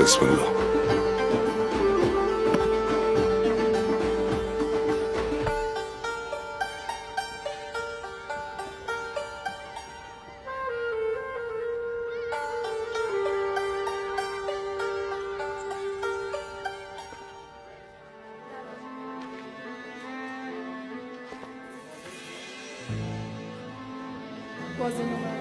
بسم الله. بازی نمونه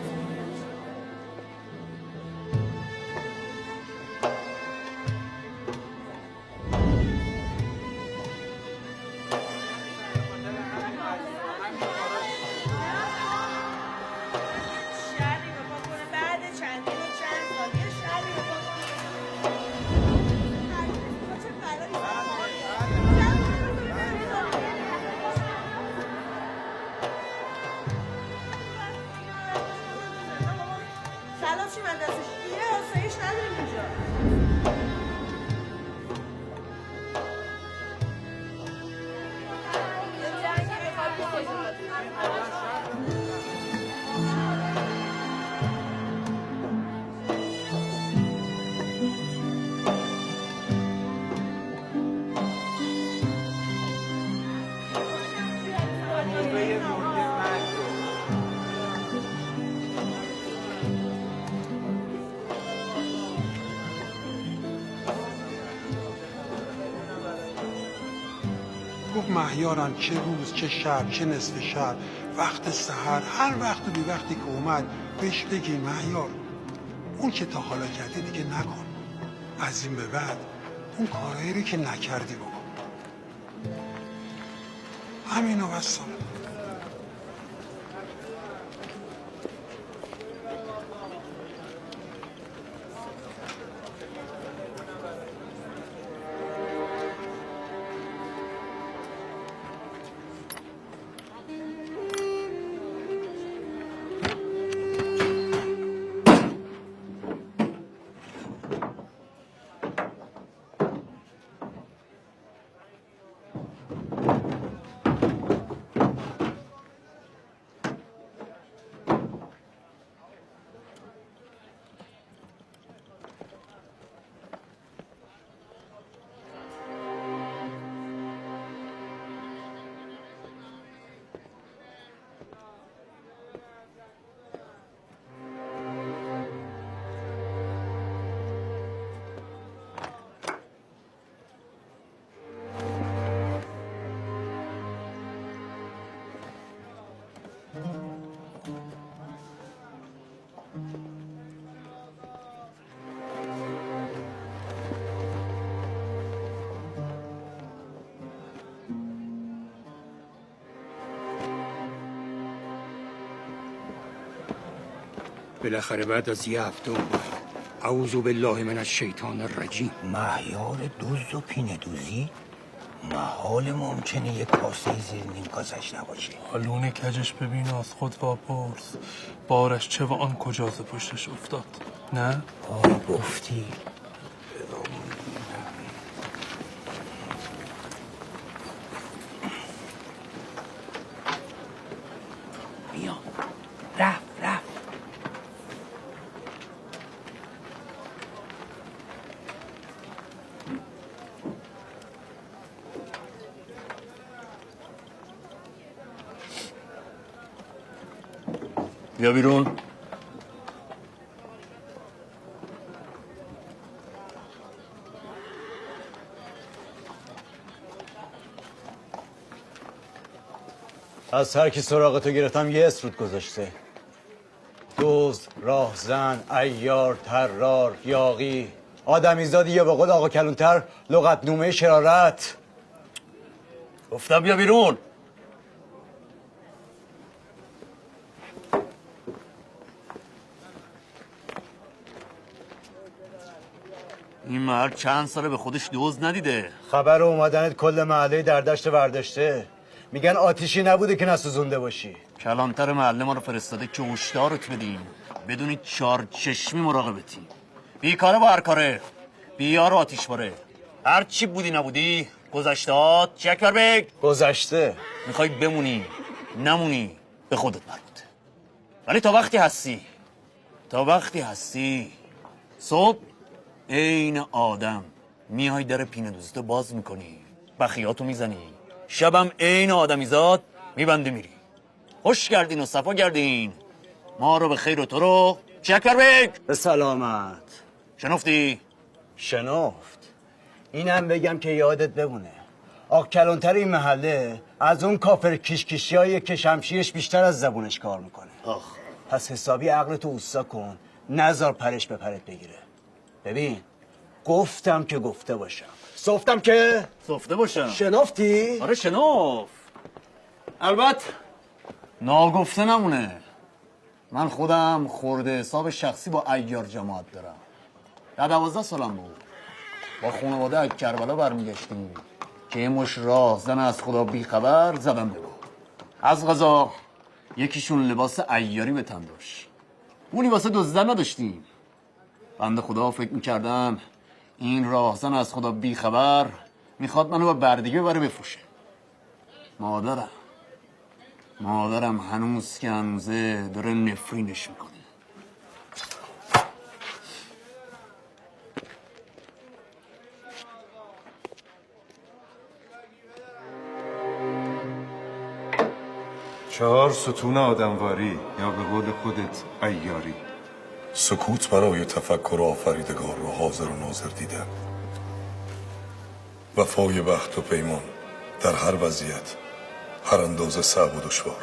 میگفت مهیارم چه روز چه شب چه نصف شب وقت سحر هر وقت و بی وقتی که اومد بهش بگی مهیار اون که تا حالا کردی دیگه نکن، از این به بعد اون کارهایی رو که نکردی بکن. همینو بس. بالاخره بعد از یه هفته اومد. اعوذ بالله من الشیطان الرجیم. مهیار دزد و پینه دوزی؟ محال ممکنه یک کاسه زیر نیم کاسش نباشه. حالون کجش ببین از خود واپرس بارش چه و آن کجا ز پشتش افتاد. نه؟ گفتی بیا رفت بیا بیرون. از هر کی سراغتو گرفتم یه اسرود گذاشته. دزد، راهزن، عیار، طرار، یاغی، آدمیزادی یا به قول آقا کلونتر لغتنامه شرارت. گفتم بیا بیرون. این مرد چند ساله به خودش دزد ندیده. خبر اومدنت کل محله در دشت ورداشته. میگن آتیشی نبوده که نسوزونده باشی. کلانتر محله ما رو فرستاده که هشدارت بدیم بدونی چار چشمی مراقبتی. بیکاره با هر کاره، بیار و آتیش باره. هر چی بودی نبودی گذشتهات چکر بگ. گذشته میخوای بمونی نمونی به خودت مربوطه، ولی تا وقتی هستی صبح عین آدم میای در پینه دوزیتو باز میکنی، بخیاتو میزنی، شبم عین آدمیزاد میبنده میری. خوش گردین و صفا گردین. ما رو به خیر و تو رو چکر بگ. به سلامت. شنفتی؟ شنفت. اینم بگم که یادت بمونه آق کلانتر این محله از اون کافر کشکشیایی که شمشیرش بیشتر از زبونش کار میکنه. پس حسابی عقلتو اوستا کن، نزار پرش به پرت بگیره. ببین گفتم که گفته باشم، صفتم که صفته باشم. شنفتی؟ آره شنفت. البته ناگفته نمونه، من خودم خورده حساب شخصی با عیار جماعت دارم. 12 سالم بود با خانواده از کربلا برمیگشتیم که یه مش راهزن از خدا بیخبر زدم به ما. از قضا یکیشون لباس عیاری به تن داشت، اونی واسه دزدیدن نداشتیم. بنده خدا فکر میکردم این راهزن از خدا بیخبر میخواد منو با بردگی ببره بفروشه. مادرم هنوز که هنوزه داره نفرینش میکنه. چهار ستون آدمواری یا به قول خودت عیاری. سکوت برای تفکر آفریدگار رو حاضر و ناظر دیدن. وفای وقت و پیمان در هر وضعیت، هر اندازه صعب و دشوار.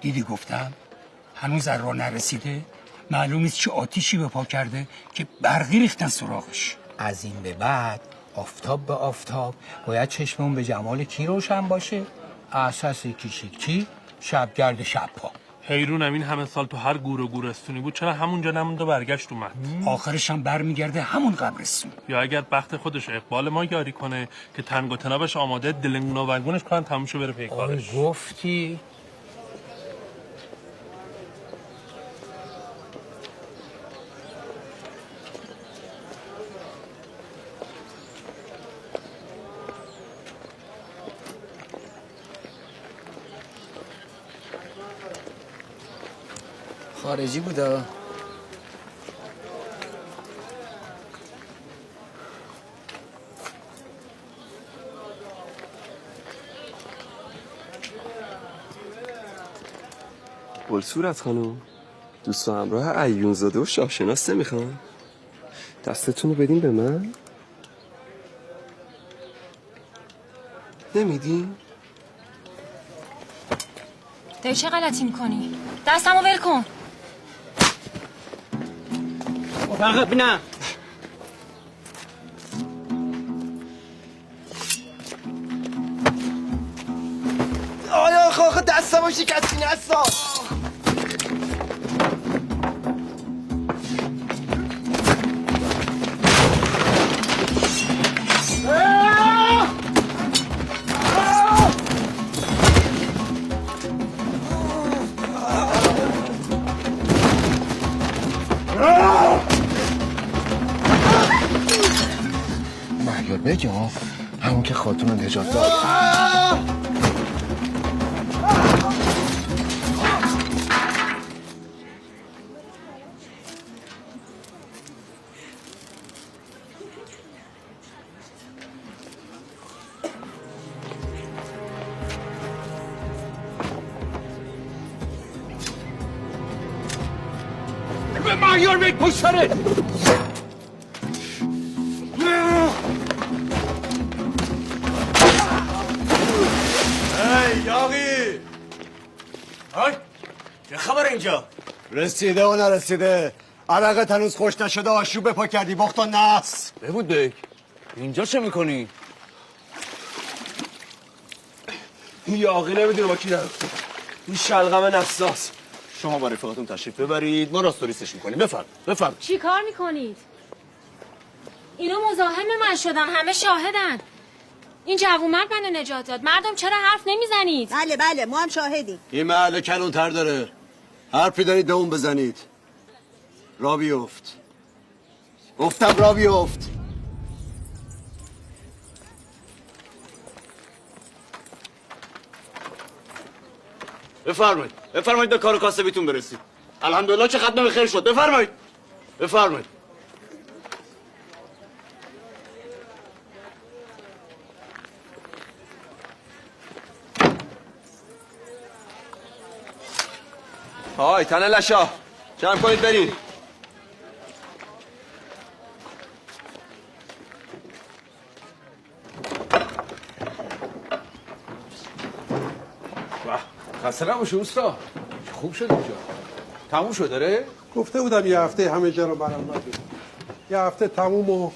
دیدی گفتم هنوز در راه نرسیده، معلوم نیست چه آتیشی به پا کرده که برقی ریختن سراغش. از این به بعد آفتاب به آفتاب باید چشممون به جمال کی روشن باشه؟ اساس کی شبگرد شب‌ها. حیرونم این همه سال تو هر گور و گورستونی بود چرا همونجا نموند و برگشت اومد؟ آخرش هم برمیگرده همون قبرستون. یا اگر بخت خودش اقبال ما یاری کنه که تنگ و تنابش آماده دلنگون و ونگونش کنن تموم شو بره پیکارش. گفتی خارجی بوده. گلصورت خانم، دوست و همراه عیونزاده و شاهشناس نمیخوان؟ دستتون رو بدین به من؟ نمیدین؟ داری چه غلطی میکنی؟ دستمو ول کن. فقط بینم آیا خواخه دستمو شکستی نسا. مهیار بگم همون که خاتون رو نجات داد. به مهیار بگ پشت سره. یاقی های چه خبر اینجا؟ رسیده و نرسیده، عرقت هنوز خوش نشده، آشوب پا کردی باخت و نس. ببود بک اینجا چه میکنی؟ یاقی نمیدونه با کی دارم. این شلغم نفساس. شما با رفقاتون تشریف ببرید، ما راستوریستش میکنیم. بفرم. چی کار میکنید؟ اینا مزاحم من شدن، همه شاهدن. این جوونمرد منو نجات داد. مردم چرا حرف نمیزنید؟ بله ما هم شاهدیم. این محله کلونتر داره، حرفی دارید به اون بزنید. را بیفت. گفتم را بیفت. بفرمایید به کار کاسبیتون برسید. الحمدلله چه ختم خیر شد. بفرمایید. های تنه لشا جمع کنید برین. خسته نباشه اوستا، خوب شد اینجا. تموم شد داره؟ گفته بودم یه هفته همه جا رو برام بده. یه هفته تموم و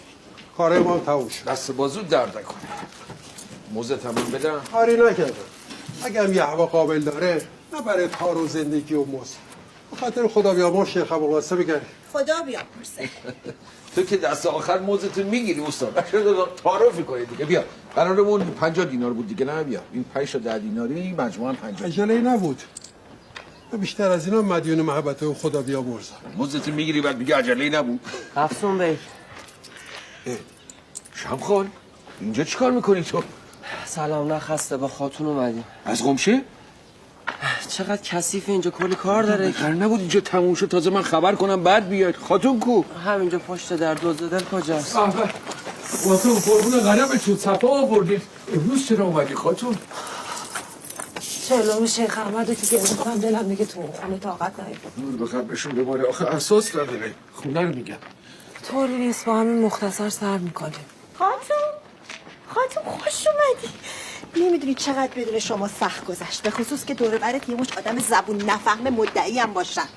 کاره ما هم تموم شد. دست بازود درد نکنه. موزه تمام بدم؟ کاری نکردم. اگه هم یه هوا قابل داره نه برای کار و زندگی و موز. به خاطر خدا بیامرز شیخ ابوالقاسم بگردی. خدا بیامرزه. تو که دست آخر موزتون میگیری استاد. قشنگ تعارف می‌کنی دیگه. بیا. قرارمون 50 دینار بود دیگه، نه بیا. این 5 تا 10 دیناری مجموعاً 50. عجله نبود. بیشتر از اینا مدیون محبت و خدا بیامرزم. موزتون میگیری بعد میگه عجله نبود. افسون بی شمخان اینجا چیکار میکنی تو؟ سلام، نخسته با خاتون اومدیم. از قمشه؟ چقدر کثیف اینجا، کلی کار داره. قرار نبود اینجا تموم شد تازه من خبر کنم بعد بیاید. خاتون کو؟ همینجا پشت در دزد دل کجاست؟ خاتون قربون قدمتون صفا آوردید. امروز چرا اومدی خاتون؟ چهلم شیخ احمد رو که گرفتم دلم دیگه تو اون خونه طاقت نداره. نور بخیر بهشون بباره، آخه اساس نداره. خونه رو میگم. طوری نیست، با همین مختصر سر میکنیم. خاتون خوش اومدی. نمیدونی چقدر بدون شما سخت گذشت، به خصوص که دور برت یه مش آدم زبون نفهم مدعی هم باشن.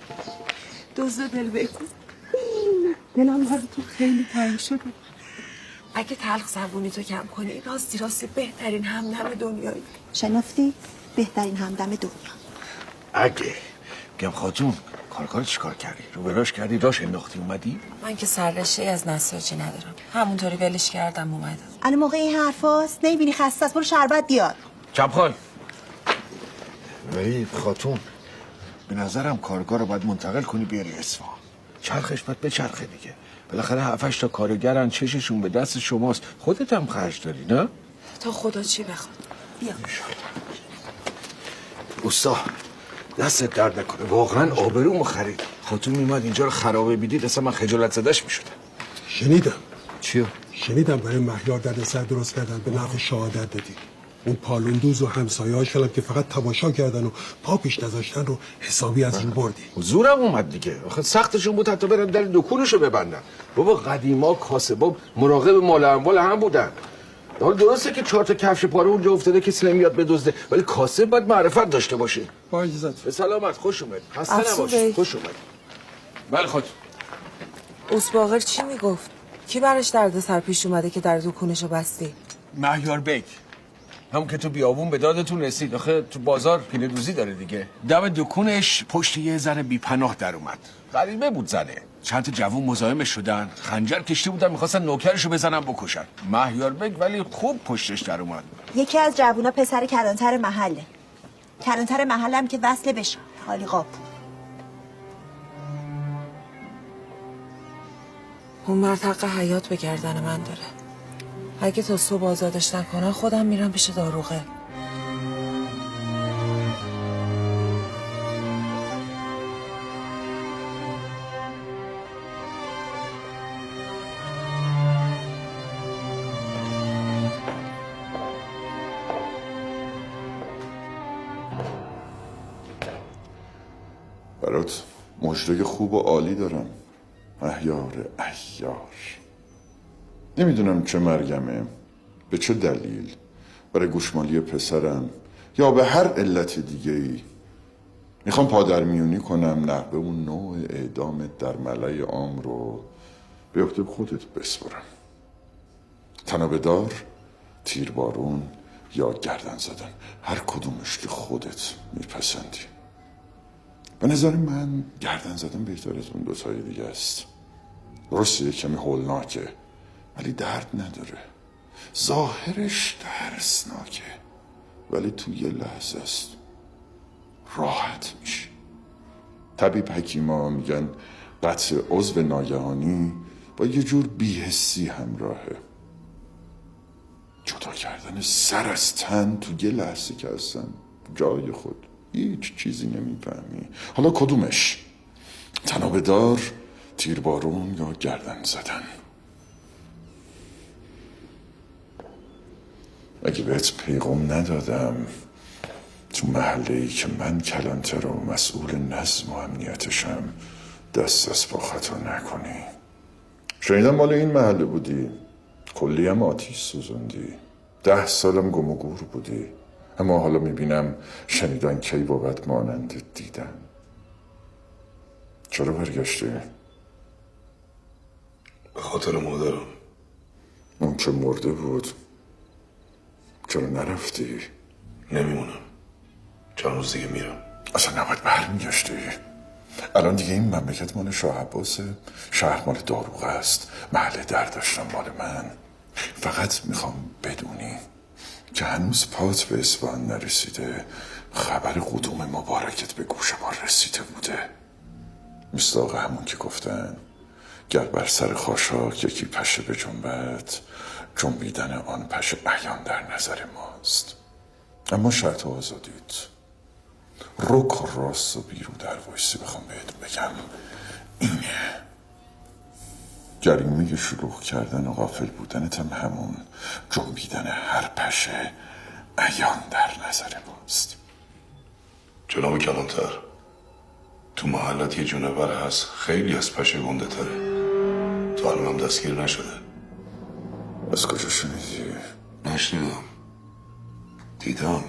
دزد دل بکن. دلم برای تو خیلی تنگ شده. اگه تلخ زبونی تو کم کنی راستی بهترین همدم دنیایی. شنفتی؟ بهترین همدم دنیا. اگه میگم خاتون کار چیکار کردی؟ رو براش کردی راش انداختی اومدی؟ من که سررشته از نساجی ندارم، همونطوری ولش کردم اومدم. الان موقع این حرفاست؟ نمیبینی خسته است؟ برو شربت بیار. کمخال. ولی خاتون به نظرم کارگاه رو باید منتقل کنی بیاری اصفهان. چرخش باید به چرخه دیگه. بالاخره 7-8 تا کارگرن، چششون به دست شماست. خودت هم خرج داری نه؟ تا خدا چی بخواد. بیا. اوستا دستت درد نکنه، واقعا آبرومو خرید. خاتون میومد اینجا رو خرابه بیدید اصلا من خجالت زدش میشدم. شنیدم. چیو؟ شنیدم برای مهیار دردسر درست کردن، به نفع شهادت دادی. اون پالوندوز و همسایه‌هاش که فقط تماشا کردن و پا پیش نذاشتن رو حسابی از رو بردی. زورم اومد دیگه. آخه سختشون بود حتی برن در دکونشو ببندن. بابا قدیما کاسبا مراقب مال اموال هم بودن. حالا درسته که 4 تا کفش پاره اونجا افتاده کسی نمیاد بدزده، ولی کاسب باید معرفت داشته باشه. با اجازهت. به سلامت، خوش اومد. خسته نباش. خوش اومد. بله خود. اسباغر چی میگفت؟ کی براش دردسر پیش اومده که در دکونشو بستی؟ مهیار بیگ. همون که تو بیابون به دادتون رسید. آخه تو بازار پینه دوزی داره دیگه. دم دکونش پشت یه زن بی پناه در اومد. غریبه بود زنه. چند تا جوون مزاحمش شدن، خنجر کشته بودن میخواستن نوکرشو بزنن بکشن. مهیار بیگ ولی خوب پشتش در اومد. یکی از جوونا پسر کلانتر محله. کلانتر محلم که وصل بشه. حالی قاب. اون مرد حق حیات به گردن من داره. اگه تا صبح آزادش نکنن خودم میرم پیش داروغه. برات مژده خوب و عالی دارم مهیار عیار. نمیدونم چه مرگمه، به چه دلیل، برای گوشمالی پسرم یا به هر علت دیگه ای میخوام پادرمیونی کنم نحوه اون نوع اعدام در ملأ عام رو به عهده خودت بسپرم. تنابه‌دار، تیربارون یا گردن زدن، هر کدومش که خودت میپسندی. به نظر من گردن زدن بهتر از اون دوتای دیگه است. درسته یه کمی هولناکه ولی درد نداره. ظاهرش ترسناکه ولی تو یه لحظه است راحت میشه. طبیب حکیما میگن قطع عضو ناگهانی با یه جور بی‌حسی همراهه. جدا کردن سر از تن تو یه لحظه که هستن جای خود هیچ چیزی نمیفهمی. حالا کدومش؟ تنابه‌دار، تیربارون یا گردن زدن؟ اگه بهت پیغام ندادم تو محله‌ای که من کلانتر و مسئول نظم و امنیتشم دست از پا خطا نکنی. شنیدم مال این محله بودی، کلی هم آتیش سوزوندی، 10 سالم گم و گور بودی، اما حالا میبینم شنیدن کی بابت مانند دیدن. چرا برگشتی؟ به خاطر مادرم. اون که مرده بود چرا نرفتی؟ نمیمونم، چند روز دیگه میرم. اصلا نباید برمیگشتی. الان دیگه این مملکت مال شاه عباسه، شهر مال داروغه است، محل درداشتم مال من. فقط میخوام بدونی که هنوز پات به اصفهان نرسیده، خبر قدوم مبارکت به گوش ما رسیده بوده. مصداق همون که گفتن گر بر سر خاشاک یکی پشه به جنبت، جنبیدن آن پشه عیان در نظر ماست. اما شرط آزادیت، رک و راست و بیرو در وایسی بخوام بهت بگم اینه: جریمه شلوغ کردن و غافل بودنت هم همون جنبیدن هر پشه عیان در نظر ماست. جناب کلانتر، تو محلت یه جونور هست خیلی از پشه گنده تره، تا الان هم دستگیر نشده. از کجا شنیدی؟ نشنیدم، دیدم.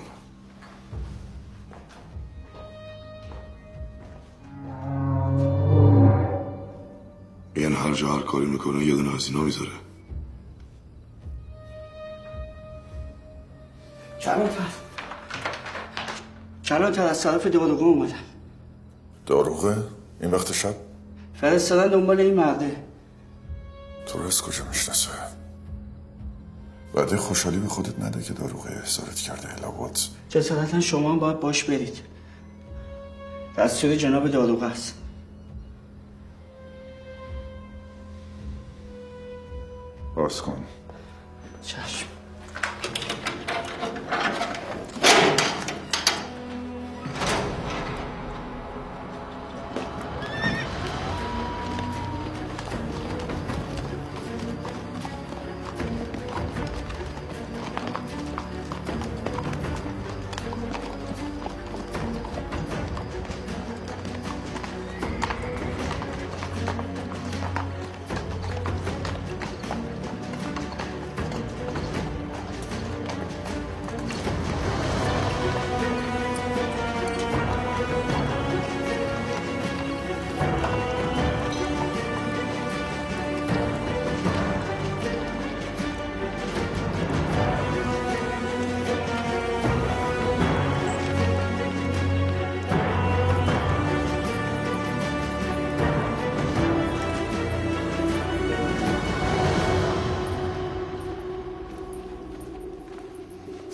یعنی هر جا هر کاری میکنه یه دونه از اینا میذاره. کلانتر از طرف داروغه اومدن. داروغه؟ این وقت شب؟ فرستادن دنبال این مرده. تو رو از کجا میشناسه؟ بعد خوشحالی به خودت نده که داروغه احضارت کرده لابد. جسارتا شما هم باید باش برید. دستور جناب داروغه است. باز کن. چشم.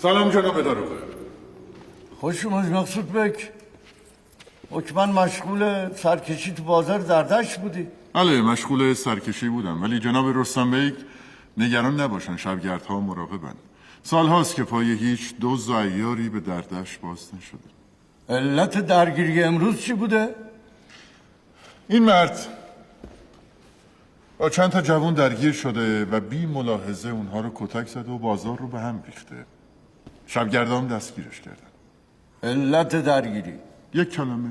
سلام جناب داروغه. خوش اومد مقصود بک. حکمن مشغول سرکشی تو بازار دردشت بودی؟ بله مشغول سرکشی بودم، ولی جناب رستم بیگ نگران نباشن، شبگردها مراقبن. سال هاست که پای هیچ دزد و عیاری به دردشت باز نشده. علت درگیری امروز چی بوده؟ این مرد با چند تا جوان درگیر شده و بی ملاحظه اونها رو کتک زده و بازار رو به هم ریخته. شبگردان دستگیرش کردن. علت درگیری؟ یک کلمه: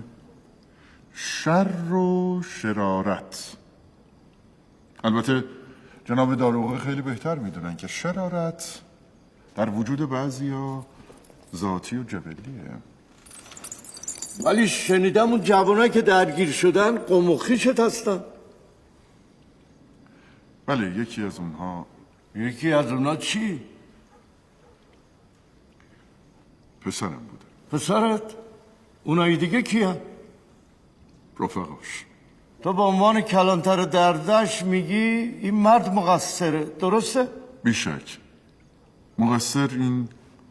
شر و شرارت. البته جناب داروغه خیلی بهتر میدونن که شرارت در وجود بعضیا ذاتی و جبلیه. ولی شنیدم اون جوانایی که درگیر شدن قوم و خویشت هستن. بله یکی از اونها. یکی از اونها چی؟ پسرم بوده. پسرت؟ اونایی دیگه کیه؟ رفقاش. تو به عنوان کلانتر دردش میگی این مرد مقصره، درسته؟ بیشک مقصر این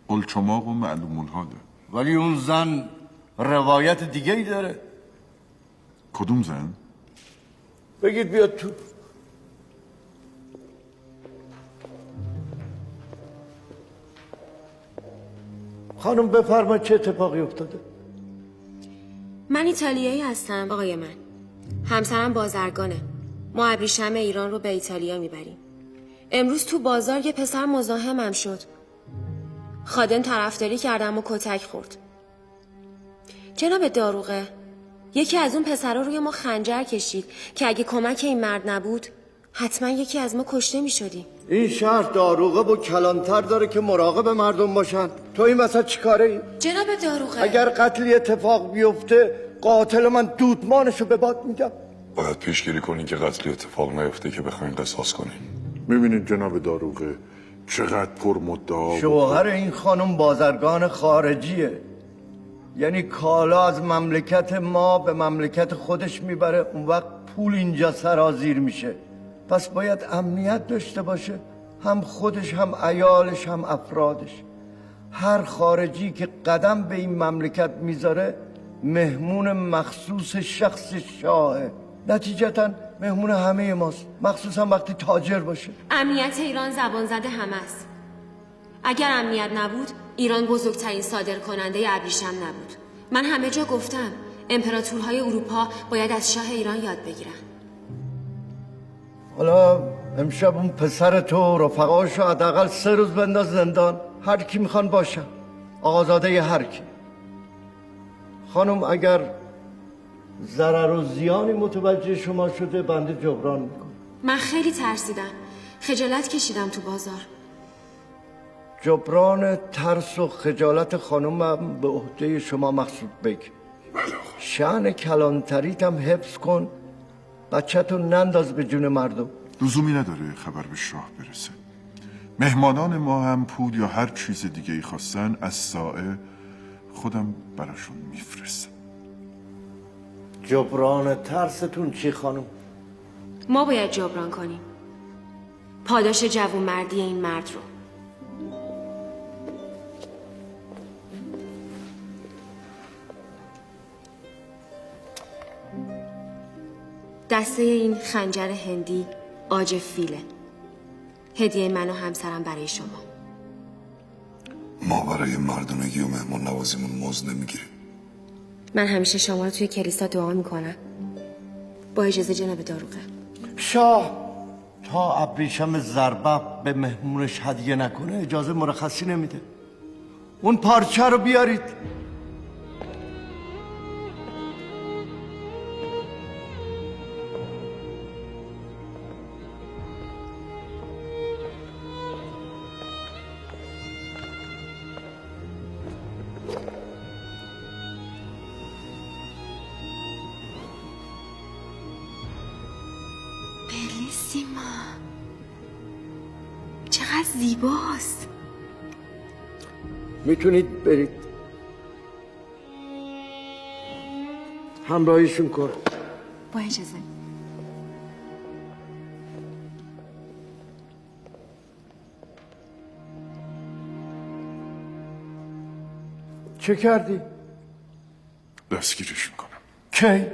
قلچماق و معلوم الحاله. ولی اون زن روایت دیگه ای داره. کدوم زن؟ بگید بیاد تو. خانم بفرما چه اتفاقی افتاده؟ من ایتالیایی هستم آقای من. همسرم بازرگانه. ما ابریشم ایران رو به ایتالیا میبریم. امروز تو بازار یه پسر مزاحمم شد. خادم طرفداری کردم و کتک خورد. جناب داروغه، یکی از اون پسرها روی ما خنجر کشید که اگه کمک این مرد نبود حتما یکی از ما کشته میشدیم. این شهر داروغه با کلانتر داره که مراقب مردم باشن. تو این وسط چی کاره ای؟ جناب داروغه، اگر قتلی اتفاق بیفته قاتل من دودمانشو به باد میگم. باید پیشگیری کنی که قتلی اتفاق نیفته که بخواین قصاص کنین. میبینید جناب داروغه چقدر پر مدعا. شوهر این خانم بازرگان خارجیه، یعنی کالا از مملکت ما به مملکت خودش میبره، اون وقت پول اینجا سرازیر میشه. پس باید امنیت داشته باشه، هم خودش هم عیالش هم افرادش. هر خارجی که قدم به این مملکت میذاره مهمون مخصوص شخص شاهه، نتیجتا مهمون همه ماست، مخصوصا وقتی تاجر باشه. امنیت ایران زبان زده همه است. اگر امنیت نبود ایران بزرگترین صادر کننده ابریشم نبود. من همه جا گفتم امپراتورهای اروپا باید از شاه ایران یاد بگیرن. حالا امشب اون پسر تو رفقاشو حداقل 3 روز بنداز زندان، هر کی میخوان باشن، آزاده هر کی. خانم اگر ضرر و زیانی متوجه شما شده بنده جبران میکنم. من خیلی ترسیدم. خجالت کشیدم تو بازار. جبران ترس و خجالت خانم به عهده شما مقصود بک. شأن کلانتریت هم حفظ کن، بچه‌تو ننداز به جون مردم. لزومی نداره خبر به شاه برسه. مهمانان ما هم پول یا هر چیز دیگه ای خواستن از سائه خودم براشون میفرستم. جبران ترستون چی خانم؟ ما باید جبران کنیم پاداش جوانمردی این مرد رو. دسته این خنجر هندی عاج فیله. هدیه من و همسرم برای شما. ما برای مردونگی و مهمان نوازیمون مزد نمیگیریم. من همیشه شما رو توی کلیسا دعا میکنم. با اجازه جناب داروغه. شاه تا ابریشم زربب به مهمونش هدیه نکنه اجازه مرخصی نمیده. اون پارچه رو بیارید. بلیسیما چقدر زیباست. میتونید برید همراهیشون کن. با اجازه. چه کردی؟ دستگیرش میکنم. کی؟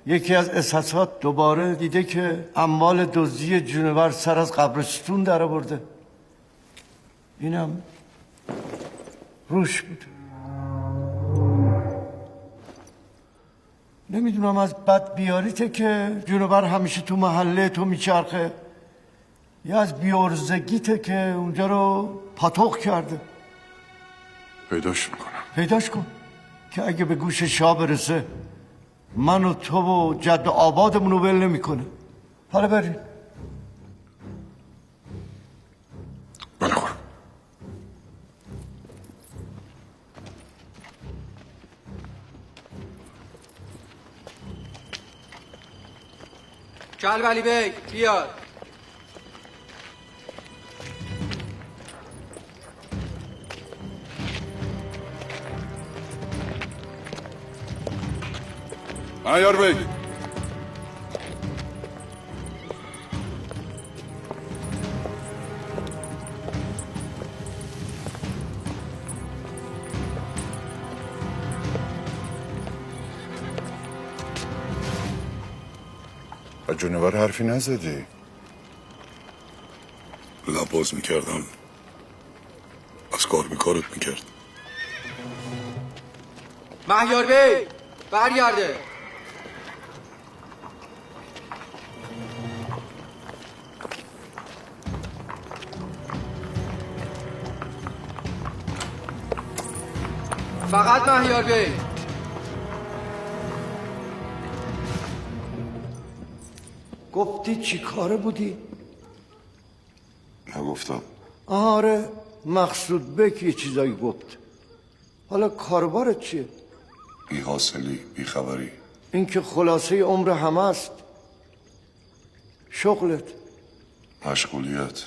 یکی از اساسات دوباره دیده که اموال دزدی جونور سر از قبرستون در آورده. اینم روش بود. نمیدونم از بد بیاریته که جونور همیشه تو محله تو میچرخه یا از بیارزگیته که اونجا رو پاتوق کرده. پیداش میکنم. پیداش کن که اگه به گوش شاه برسه من و تو و جد آبادمون رو ول نمیکنه. حالا بریم. بله خورم. چل ولی بیگ بیاد. عیار بیگ. از جونور حرفی نزدی؟ لب باز میکردم از کار بیکارت میکرد. مهیار بی برگرده. فقط مهیار بی. گفتی چی کاره بودی؟ نگفتم. آره مقصود بک یه چیزایی گفت. حالا کاربارت چیه؟ بی حاصلی بی خبری. این که خلاصه عمر همه است. شغلت مشغولیت.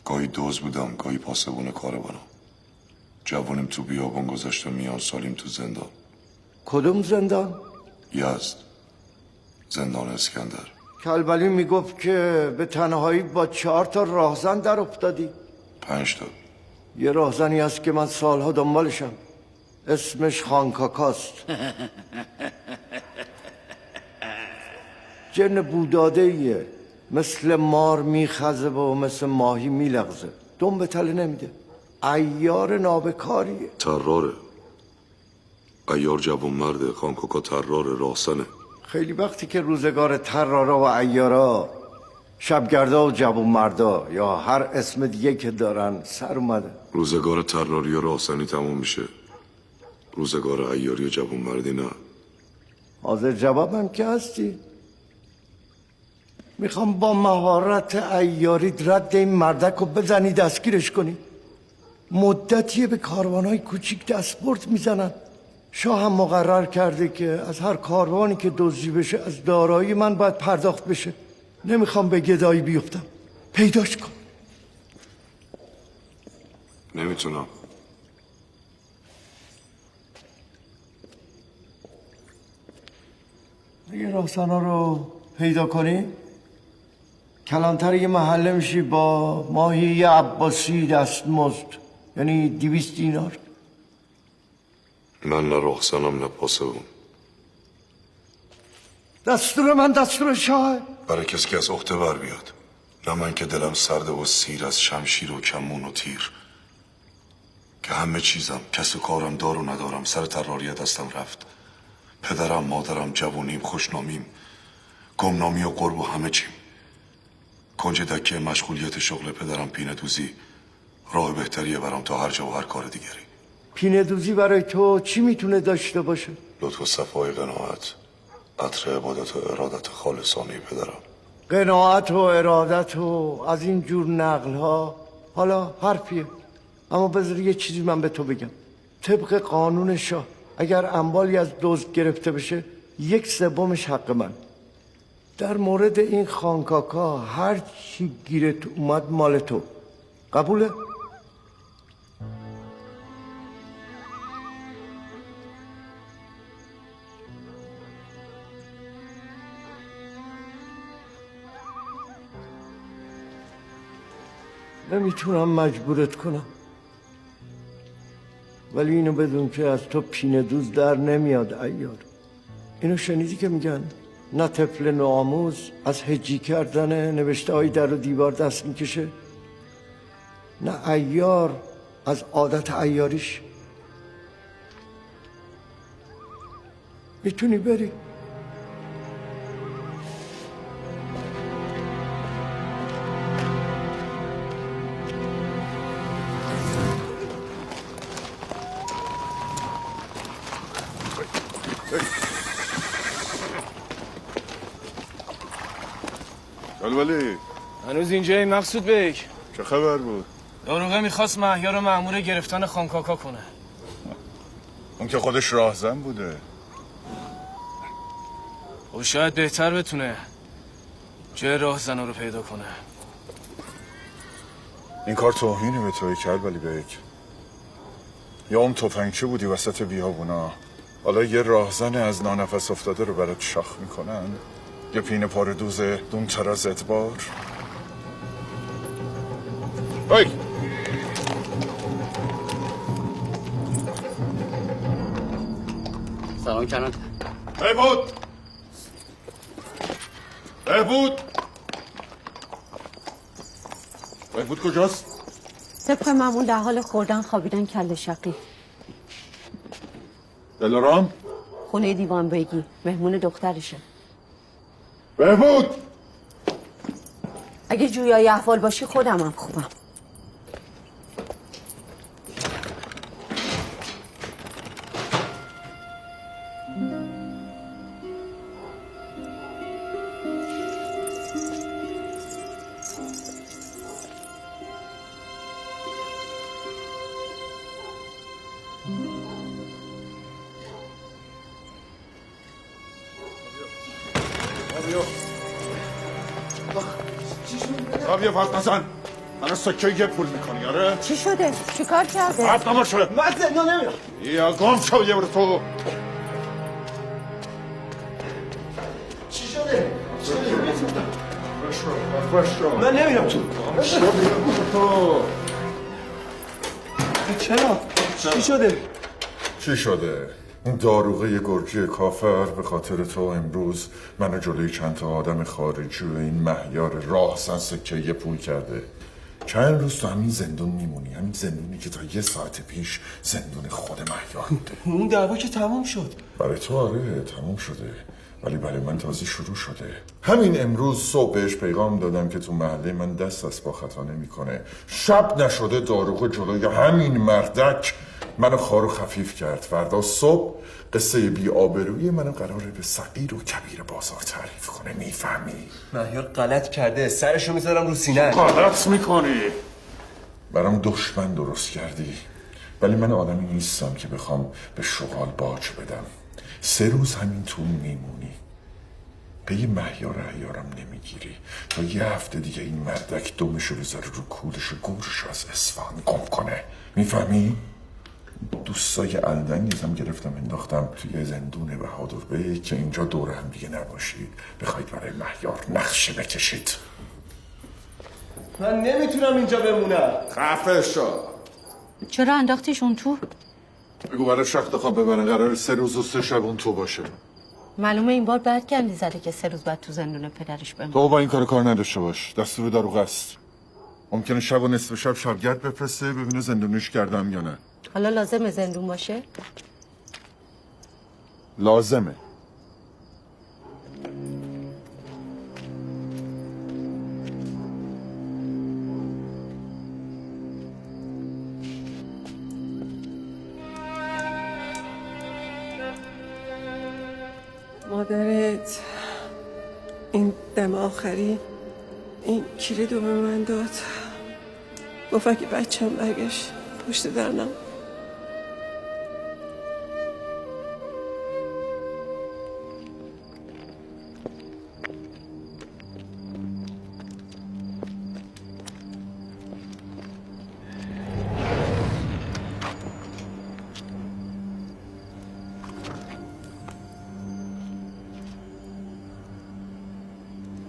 گاهی دوز بودم گاهی پاسبون کاربانم. جوانیم تو بیابان گذشته میان سالیم تو زندان. کدوم زندان؟ یزد. زندان اسکندر. کلبلی میگفت که به تنهایی با 4 تا راهزن در افتادی. 5 تا. یه راهزنی هست که من سالها دنبالشم. اسمش خانکاکاست. جن بوداده ایه. مثل مار میخزه و مثل ماهی میلغزه. دم به تله نمیده. عیار نابکاریه. تراره. عیار جوان مرده. خانکاکا تراره راهزنه. خیلی وقتی که روزگار ترارا و عیارا شبگردا و جوون مردا یا هر اسم دیگه که دارن سر اومده. روزگار تراری و راهزنی تموم میشه. روزگار عیاری و جوان مردی نه. حاضر جوابم که هستی. میخوام با مهارت عیاری رد این مردک رو بزنی دستگیرش کنی. مدتیه به کاروانهای کوچیک دستبرد میزنن. شاه هم مقرر کرده که از هر کاروانی که دزدی بشه از دارایی من باید پرداخت بشه. نمیخوام به گدایی بیفتم. پیداش کن. نمیتونم. اگه راهزنا رو پیدا کنی کلانتر یه محله میشی با ماهی عباسی دستمزد، یعنی 200 دینار. من نه راهزنم نه پاسبون. دستور من دستور شاه. برای کسی که از عهده بر بیاد. نه من که دلم سرده و سیر از شمشیر و کمون و تیر، که همه چیزم کس و کارم دار و ندارم سر طراریه دستم رفت. پدرم مادرم جوونیم خوشنامیم گمنامی و قرب و همه چیم. کنج دکه مشغولیت شغل پدرم پینه دوزی راه بهتریه برام تا هر جا و هر کار دیگری. پینه دوزی برای تو چی میتونه داشته باشه؟ لطف و صفای قناعت، عطر عبادت و ارادت خالصانه پدرم. قناعت و ارادت و از این جور نقل ها حالا حرفیه، اما بذار یه چیزی من به تو بگم. طبق قانون شاه اگر اموالی از دزد گرفته بشه 1/3 حق من. در مورد این خانکاکا هر چی گیرت اومد مال تو. قبوله؟ نمیتونم مجبورت کنم، ولی اینو بدون که از تو پینه دوز در نمیاد عیار. اینو شنیدی که میگن نه طفل نوآموز از هجی کردن نوشته های در و دیوار دست میکشه، نه عیار از عادت عیاریش. میتونی بری. ولی هنوز اینجایی مقصود بیک؟ چه خبر بود؟ داروغه میخواست مهیار رو مأمور گرفتن خانکاکا کنه. اون که خودش راهزن بوده. او شاید بهتر بتونه جای راهزنا رو پیدا کنه. این کار توهینه به توی کلبلی بیک. یا اون تفنگچه بودی وسط بیابونا، حالا یه راهزن از نانفس افتاده رو برات شاخ میکنن، یه پینه پار دوز دون تراز ادبار. بیک سلام کنن. بهبود بهبود کجاست؟ طبق معمول در حال خوردن خوابیدن کله شقی. دلارام؟ خونه دیوان بیگی، مهمون دخترشه. بهبود! اگه جویای احوال باشی خودم هم خوبم. بیا فرد نزن. من از سکه یه پول میکنی آره؟ چی شده؟ چی کار کرده؟ فرد نمار شده. من زندان نمیرم. یا گم شو یه برو تو. چی شده؟ فرش رو. من نمیرم تو. چرا؟ چی شده؟ چی شده؟ این داروغه گرجی کافر به خاطر تو امروز منو جلوی چند تا آدم خارجی و این مهیار راهزن سکه یه پول کرده. چند روز تو همین زندون میمونی، همین زندونی که تا 1 ساعت پیش زندون خود مهیار بوده. اون دعوا که تموم شد. برای تو آره تموم شده، ولی برای من تازه شروع شده. همین امروز صبح بهش پیغام دادم که تو محله من دست از با خطا نمیکنه. شب نشده داروغه جلوی همین مردک منو خار و خفیف کرد. فردا صبح قصه بی آبروی منو قراره به صغیر و کبیر بازار تعریف کنه. میفهمی؟ مهیار غلط کرده، سرشو میذارم رو سینه. غلط میکنی. برام دشمن درست کردی، ولی من آدمی نیستم که بخوام به شغال باج بدم. 3 روز همینطور میمونی، پی مهیار عیارم نمیگیری تا یه هفته دیگه این مردک دمشو بذاره رو کولش و گورشو از اصفهان گم کنه. میفهمی؟ دوستای الدنگیزم گرفتم انداختم توی زندون بهادر بیگ که اینجا دور هم دیگه نباشید، بخواید برای مهیار نقشه بکشید. من نمیتونم اینجا بمونم. خفه شو. چرا انداختیشون تو؟ بگو برای شخت خواب ببرن، قرار 3 روز و 3 شب اون تو باشه. معلومه این بار بد گندی زده که 3 روز بعد تو زندون پدرش بمونه. تو با این کار نداشته باش، دستور دروغ است. ممکنه شب و نصف شب شبگرد بفرسته ببینه زندونیش کردم یا نه. حالا لازمه زندون باشه؟ لازمه. مادرت این دم آخری این کلید رو به من داد، گفت اگه بچه‌م برگشت پشت درنم.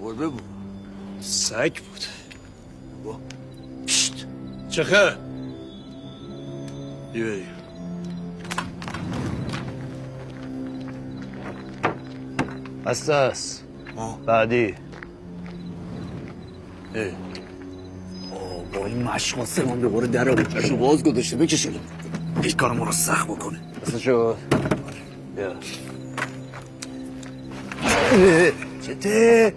گربه بود، سگ بود. پشت چخه بیبری بسته است. بعدی با این مشقاسه من دوباره در رو بکشو باز گذاشته بکشه این کار ما رو سخت بکنه. بسته شد. بیا چته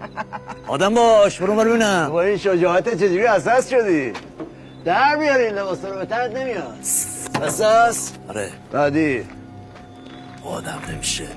آدم باش، برو ببینم با این شجاعت چجوری اساس شدی؟ در بیاری این لباسا رو، به تنت نمیاد. اساس؟ آره. بعدی آدم نمیشه